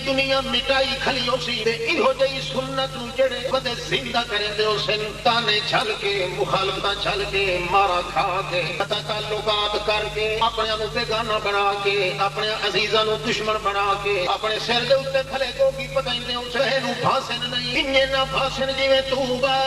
دنیا مٹائی کھلی ہو سی تے ایہو جئی سنت نو جڑے ودے زندہ کریندے ہو سن تانے چھل کے مخالفتاں چھل کے مارا کھا کے قطع تعلقات کر کے اپنے نو بیگانہ بنا کے اپنے عزیزاں نو دشمن بنا کے اپنے سر دے اوتے کھلے کو کی پتاندے ہو سہے نو بھاسن نہیں انجے نہ بھاسن جویں توبہ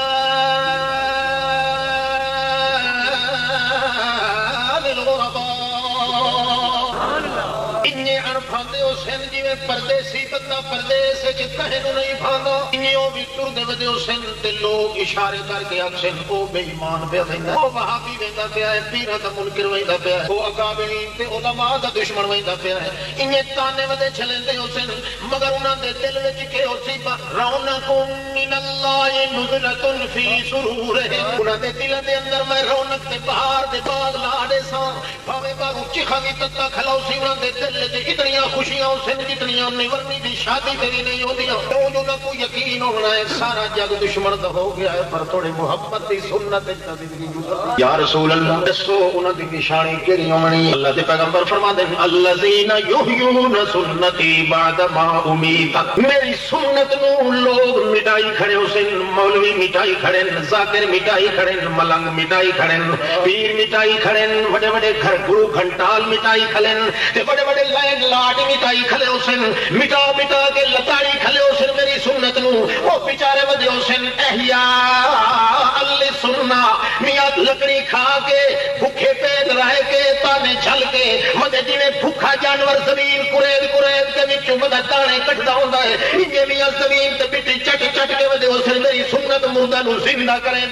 پھاندے ہو سن جی پردیسی بندہ پردیس کہیں نہیں پھاندا انہوں بھی ٹردے ودے ہو سن تے لوگ اشارے کر کے آکھن او بے ایمان پیا ویندا او وہابی ویندا پیا ہے پیراں دا منکر ویندا پیا ہے او اکابرین تے علماء دا دشمن ویندا پیا ہے انہیں تانے ودے چلندے ہو سن مگر انہاں دے دل وچ کہ ہو سی رونقم من اللہ نزلۃ فی سرورہم انہاں دے دل دے اندر میں رونق تے بہار دے باغ لاڑے ساں بھاویں باغ چیخاں دی تتا کھلاو سی انہاں دے دل تے اتنی خوشیاں سن جتنیاں نیورنی دی شادی تیری نہیں ہوندیاں انہوں کو یقین ہونا ہے سارا جگ دشمن دا ہو گیا ہے پر تھوڑی محبت دی سنت زندگی گزر یا رسول اللہ دسو انہاں دی نشانی کیڑی ہونی اللہ دے پیغمبر فرماندے ہیں الذین یحیون سنتی بعد ما امیت میری سنت نو لوگ مٹائی کھڑے ہو سن مولوی مٹائی کھڑے ذاکر مٹائی کھڑے ملنگ مٹائی کھڑے پیر مٹائی کھڑے بڑے بڑے گھر گرو گھنٹال مٹائی کھڑے تے بڑے بڑے لائن لاڈ مٹائی کھلے ہو سن مٹا مٹا کے لتاڑی کھلے ہو سن میری سنت نو وہ بیچارے ودے ہو سن احیاء اللہ سننا میاں لکڑی کھا کے بھوکے پیٹ رہ کے تانے چھل کے ودے جویں بھوکا جانور زمین کریب کریب کے وچوں ودے دانے کٹدا ہوندا ہے انجے میاں زمین تے مٹی چٹ چٹ کے ودے ہو سن میری سنت مردہ نو زندہ کریں